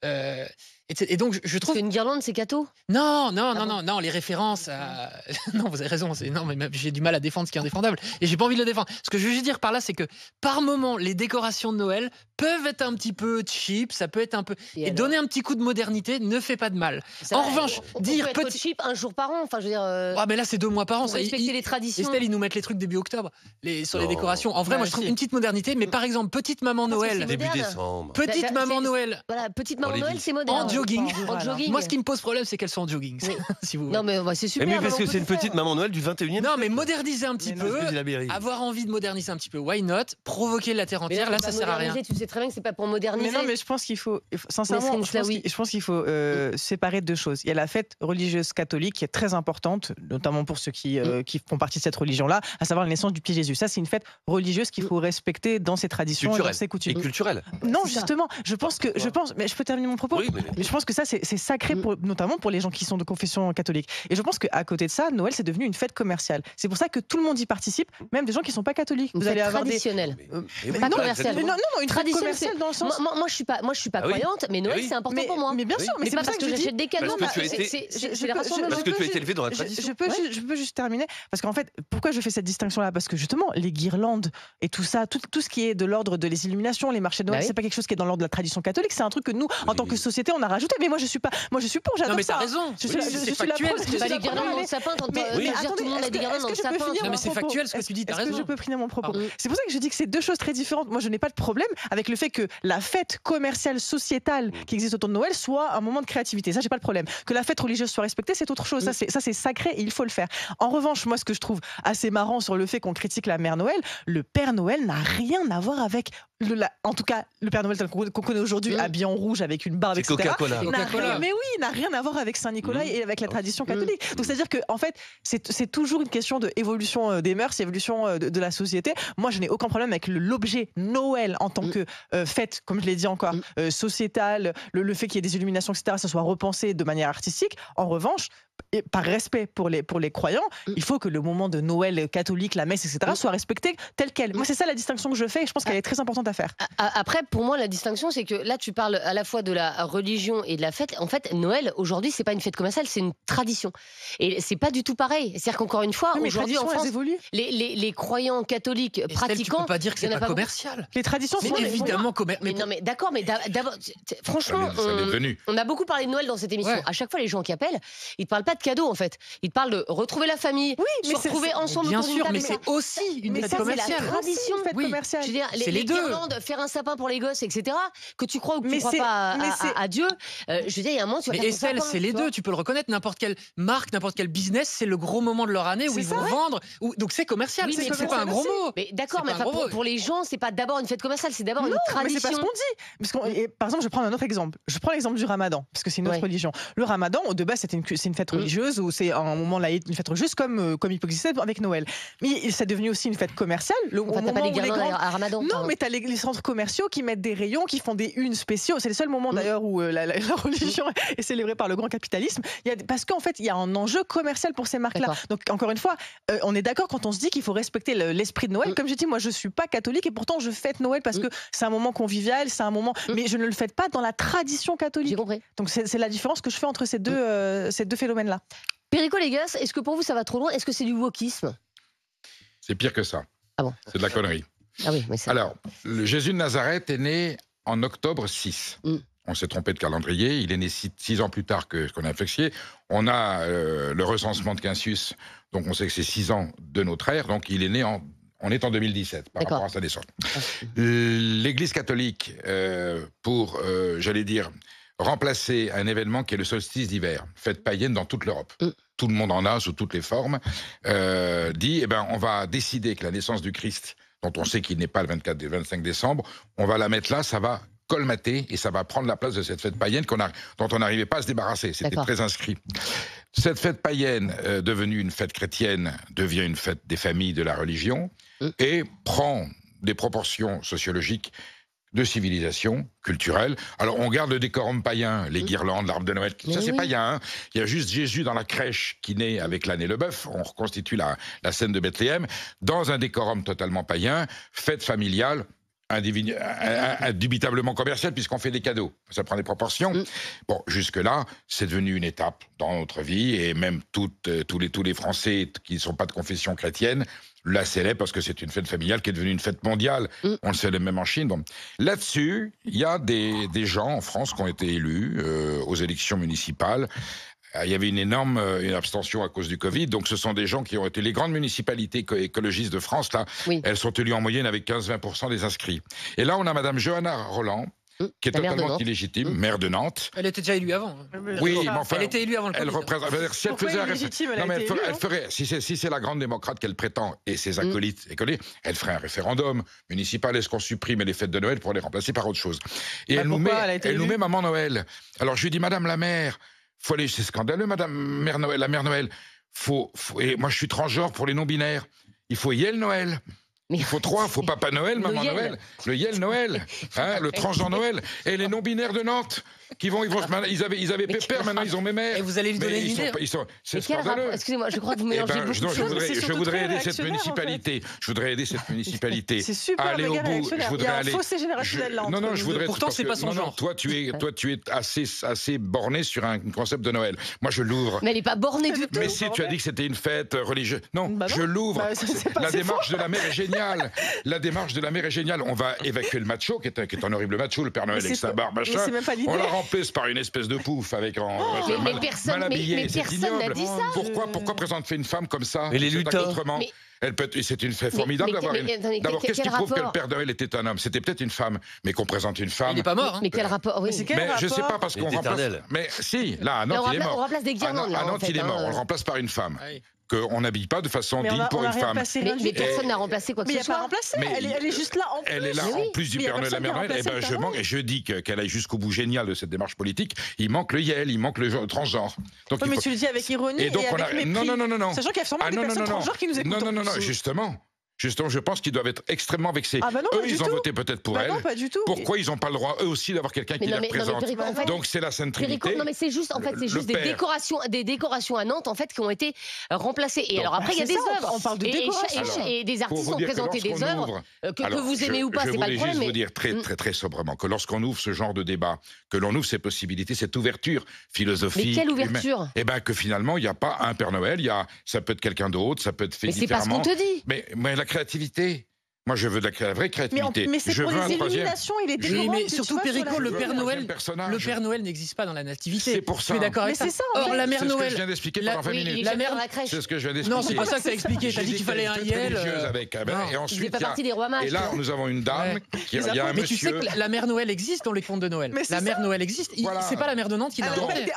Euh, et donc, je Parce trouve. qu'une guirlande, c'est catho. Non, non, Ah non, bon? non, non, les références à... Non, vous avez raison, non, mais même, j'ai du mal à défendre ce qui est indéfendable. Et j'ai pas envie de le défendre. Ce que je veux juste dire par là, c'est que par moment, les décorations de Noël peuvent être un petit peu cheap, ça peut être un peu... Et Et alors? donner un petit coup de modernité ne fait pas de mal. Ça En va, revanche, on dire peut être petit... cheap un jour par an. Enfin, je veux dire, Ah, mais là, c'est 2 mois par an. pour respecter les traditions. Estelle, ils nous mettent les trucs début octobre sur les Non. décorations. En vrai, Bah, moi, je trouve si. une petite modernité. Mais par exemple, petite maman Parce que Noël. c'est Début moderne. décembre. Petite Bah, maman c'est- Noël Voilà, petite Dans maman les Noël, villes. c'est moderne. en jogging. Voilà. En jogging. Moi, ce qui me pose problème, c'est qu'elles sont en jogging. Oui. Si vous voulez. Non, mais bah, c'est super. Mais parce maintenant, que on c'est peut une le faire. petite maman Noël du 21e Non, mais siècle. moderniser un petit Mais non, peu. Excusez la mairie. Avoir envie de moderniser un petit peu, why not? Provoquer la terre Mais entière, non, là, c'est ça pas sert à rien. moderniser, tu sais très bien que c'est pas pour moderniser. Mais non, mais je pense qu'il faut, sincèrement, Nesrine Slaoui. je pense qu'il faut séparer deux choses. Il y a la fête religieuse catholique qui est très importante, notamment pour ceux qui font partie de cette religion-là, à savoir la naissance du petit Jésus. Ça, c'est une fête religieuse qu'il faut respecter dans ses traditions et dans Culturel. ses Et coutumes. culturel. Non, C'est ça. justement, mais je peux terminer mon propos. Oui, mais Mais je pense que ça, c'est sacré, notamment pour les gens qui sont de confession catholique. Et je pense qu'à côté de ça, Noël, c'est devenu une fête commerciale. C'est pour ça que tout le monde y participe, même des gens qui ne sont pas catholiques. Une Vous allez fête avoir des... traditionnelle. Mais Pas non, commercial. Mais non, une fête Tradition, commerciale c'est- dans le sens... Moi, je suis pas Ah oui. croyante, mais Noël, Oui. c'est important pour moi. Mais bien sûr, Mais c'est pas pour ça parce que je dis- j'achète des cadeaux. Parce que tu as été- C'est les rassemblements. Parce que tu as été élevé dans la tradition. Je peux juste terminer. Parce qu'en fait, pourquoi je fais cette distinction-là? Parce que justement, les guirlandes et tout ça, tout ce qui est de l'ordre de les illuminations, les marchés de Noël, Bah oui. c'est pas quelque chose qui est dans l'ordre de la tradition catholique. C'est un truc que nous, en tant que société, on a rajouté. Mais moi, je suis pour, j'adore Non, mais ça. t'as raison. Je suis Oui, la- c'est je suis la factuel. preuve- ce que je tu Pas suis les dis. la guirlandes première. dans le sapin. Mais Tout le attendez, monde a des guirlandes dans le est-ce que je peux sapin. finir Non, mais mon c'est propos? factuel ce que tu dis, t'as Est-ce que raison. je peux finir mon propos? Pardon. C'est pour ça que je dis que c'est deux choses très différentes. Moi, je n'ai pas de problème avec le fait que la fête commerciale, sociétale qui existe autour de Noël soit un moment de créativité. Ça, j'ai pas de problème. Que la fête religieuse soit respectée, c'est autre chose. Ça, c'est sacré et il faut le faire. En revanche, moi, ce que je trouve assez marrant sur le fait qu'on critique la mère Noël, le Père Noël n'a rien à voir avec en tout cas, le Père Noël tel qu'on connaît aujourd'hui, habillé en rouge avec une barbe, C'est etc. Coca-Cola. n'a Coca-Cola. rien- Mais oui, il n'a rien à voir avec Saint-Nicolas et avec la tradition catholique. Donc c'est-à-dire que en fait, c'est toujours une question d'évolution des mœurs, évolution de la société. Moi, je n'ai aucun problème avec l'objet Noël en tant que fête, comme je l'ai dit encore, sociétale, le fait qu'il y ait des illuminations, etc., ça soit repensé de manière artistique. En revanche, et par respect pour les croyants, il faut que le moment de Noël catholique, la messe, etc., soit respecté tel quel. Moi, c'est ça la distinction que je fais et je pense qu'elle est très importante à faire. Après, pour moi, la distinction, c'est que là, tu parles à la fois de la religion et de la fête. En fait, Noël, aujourd'hui, c'est pas une fête commerciale, c'est une tradition. Et c'est pas du tout pareil. C'est-à-dire qu'encore une fois, Oui, mais aujourd'hui, en traditions, elles France, évoluent. les croyants catholiques Estelle, tu pratiquants. peux pas dire que il y c'est en a pas beaucoup. commercial. Les traditions Mais sont évidemment Mais non, mais d'accord, mais d'abord, franchement, Ça l'est devenu. on a beaucoup parlé de Noël dans cette émission. Ouais. À chaque fois, les gens qui appellent, ils ne parlent pas de cadeaux, en fait. Ils te parlent de retrouver la famille, mais se c'est- retrouver ensemble Bien autour d'une sûr, table. mais c'est aussi une Mais fête ça, c'est la commerciale. tradition. Une fête Oui. commerciale. Je veux dire, C'est les deux. guirlandes, faire un sapin pour les gosses, etc. Que tu crois ou que tu Mais ne crois c'est- pas mais c'est- à Dieu, je veux dire, il y a un moment, tu vas Mais faire ton Estelle, sapin, c'est les tu vois. deux, tu peux le reconnaître. N'importe quelle marque, n'importe quel business, c'est le gros moment de leur année où C'est ils ça, vont ouais. vendre. Donc c'est commercial, Oui, mais c'est pas un gros mot. Mais d'accord, C'est mais pas un enfin, gros mot. pour les gens, c'est pas d'abord une fête commerciale, c'est d'abord une Non, mais tradition. c'est pas ce qu'on dit. Et par exemple, je prends un autre exemple. Je prends l'exemple du Ramadan, parce que c'est une autre Ouais. religion. Le Ramadan, de base, c'est une fête religieuse ou c'est un moment laïque, une fête religieuse comme il peut exister avec Noël. Mais c'est devenu aussi une fête commerciale. Au Enfin, t'as moment pas des où les guirlandes grands- à Ramadan. Non, pardon. mais t'as les centres commerciaux qui mettent des rayons, qui font des unes spéciaux. C'est le seul moment d'ailleurs où la religion est célébrée par le grand capitalisme. Parce qu'en fait, il y a un enjeu commercial pour ces marques-là. D'accord. Donc, encore une fois, on est d'accord quand on se dit qu'il faut respecter l'esprit de Noël. Comme j'ai dit, moi, je suis pas catholique et pourtant, je fête Noël parce que c'est un moment convivial, c'est un moment. Mais je ne le fête pas dans la tradition J'ai catholique. compris. Donc, c'est la différence que je fais entre ces deux phénomènes-là. Perico Légas, est-ce que pour vous ça va trop loin? Est-ce que c'est du wokisme? C'est pire que ça. Ah bon? C'est de la connerie. Ah oui, mais ça. Alors, le Jésus de Nazareth est né en octobre 6. On s'est trompé de calendrier. Il est né 6 ans plus tard que ce qu'on a fixé. On a le recensement de Census, donc on sait que c'est 6 ans de notre ère. Donc il est né on est en 2017 par D'accord. rapport à sa naissance. L'Église catholique, pour, j'allais dire, remplacer un événement qui est le solstice d'hiver, fête païenne dans toute l'Europe. Tout le monde en a, sous toutes les formes, dit, on va décider que la naissance du Christ, dont on sait qu'il n'est pas le 24 et 25 décembre, on va la mettre là, ça va colmater et ça va prendre la place de cette fête païenne dont on n'arrivait pas à se débarrasser. C'était D'accord. très inscrit. Cette fête païenne, devenue une fête chrétienne, devient une fête des familles de la religion et prend des proportions sociologiques de civilisation culturelle. Alors, on garde le décorum païen, les guirlandes, l'arbre de Noël, Mais ça c'est oui. païen. Hein. Il y a juste Jésus dans la crèche qui naît avec l'âne et le bœuf. On reconstitue la scène de Bethléem dans un décorum totalement païen, fête familiale, indubitablement commercial puisqu'on fait des cadeaux. Ça prend des proportions. Bon, jusque-là, c'est devenu une étape dans notre vie et même tous les Français qui ne sont pas de confession chrétienne la célèbrent parce que c'est une fête familiale qui est devenue une fête mondiale. On le célèbre même en Chine. Bon. Là-dessus, il y a des gens en France qui ont été élus aux élections municipales. Il y avait une abstention à cause du Covid, donc ce sont des gens qui ont été les grandes municipalités écologistes de France, là, elles sont élues en moyenne avec 15-20% des inscrits. Et là, on a Madame Johanna Roland, qui est totalement illégitime, maire de Nantes. Elle était déjà élue avant. Oui, mais enfin, elle était élue avant le Covid. Elle représente. Si elle faisait elle ferait. Si c'est la grande démocrate qu'elle prétend et ses acolytes elle ferait un référendum municipal. Est-ce qu'on supprime les fêtes de Noël pour les remplacer par autre chose? Et elle nous met Maman Noël. Alors je lui dis, Madame la maire, faut aller. C'est scandaleux, Madame la mère Noël. Et moi je suis transgenre pour les non-binaires. Il faut Yel Noël. Il faut 3, il faut Papa Noël, Maman Noël, le Yel Noël, le transgenre Noël, et les non-binaires de Nantes, ils avaient Pépère, maintenant ils ont Mémère. Et vous allez lui donner une idée. C'est scandaleux. Excusez-moi, je crois que vous mélangez beaucoup de choses. Je voudrais aider cette municipalité. Je voudrais aider cette municipalité. C'est super, aller au bout. Il y a un fossé générationnel là. Non, je voudrais. Pourtant, c'est pas son genre. Toi, tu es assez borné sur un concept de Noël. Moi, je l'ouvre. Mais elle n'est pas bornée du tout. Mais si tu as dit que c'était une fête religieuse. Non, je l'ouvre. La démarche de la mère est géniale. La démarche de la mère est géniale. On va évacuer le macho, qui est un horrible macho, le Père Noël avec sa barbe, machin. On la remplace par une espèce de pouf avec mal habillé. C'est ignoble. Pourquoi présenter une femme comme ça? Et les lutins. C'est une fête formidable d'avoir une. D'abord, qu'est-ce qui prouve que le Père Noël était un homme? C'était peut-être une femme, mais qu'on présente une femme. Il n'est pas mort. Mais quel rapport? Mais je sais pas parce qu'on remplace. Mais si, là, à Nantes, il est mort. On remplace des guirlandes. À Nantes, il est mort. On le remplace par une femme. Qu'on n'habille pas de façon digne pour une femme. Mais personne n'a remplacé quoi que ce soit. Mais elle est juste là en plus. Elle est là en plus du Père Noël et la Mère Noël. Et ben je dis qu'elle aille jusqu'au bout génial de cette démarche politique. Il manque le Yel, il manque le transgenre. Donc mais tu le dis avec ironie et avec mépris. Non. Sachant qu'il y a sûrement des personnes transgenres qui nous écoutent. Non, justement. Justement, je pense qu'ils doivent être extrêmement vexés. Eux, ils ont voté peut-être pour elle. Non, pas du tout. Pourquoi ils n'ont pas le droit, eux aussi, d'avoir quelqu'un qui les représente? Donc c'est la Sainte Trinité. Non, mais c'est juste, des décorations à Nantes, en fait, qui ont été remplacées. Et alors après, il y a des œuvres. On parle de décoration. Et des artistes ont présenté des œuvres. Que vous aimez ou pas, c'est pas le problème. Je voulais juste vous dire très sobrement que lorsqu'on ouvre ce genre de débat, que l'on ouvre ces possibilités, cette ouverture philosophique. Mais quelle ouverture? Eh bien, que finalement, il n'y a pas un Père Noël, ça peut être quelqu'un d'autre, ça peut être fait différemment. Mais c'est pas ce qu'on te dit. Mais la créativité. Moi, je veux de la vraie créativité. Mais c'est pour les illuminations et les décorations. Mais surtout, Perico, le Père Noël n'existe pas dans la nativité. C'est pour ça. Tu es d'accord avec ça? Or, la Mère Noël. C'est ce que je viens d'expliquer pendant 20 minutes. C'est ce que je viens d'expliquer. Non, c'est pas ça que t'as expliqué. T'as dit qu'il fallait un Yel. Et ensuite, et là, nous avons une dame. Il y a un monsieur. Mais tu sais que la Mère Noël existe dans les contes de Noël. La Mère Noël existe. C'est pas la Mère de Nantes qui l'a inventée.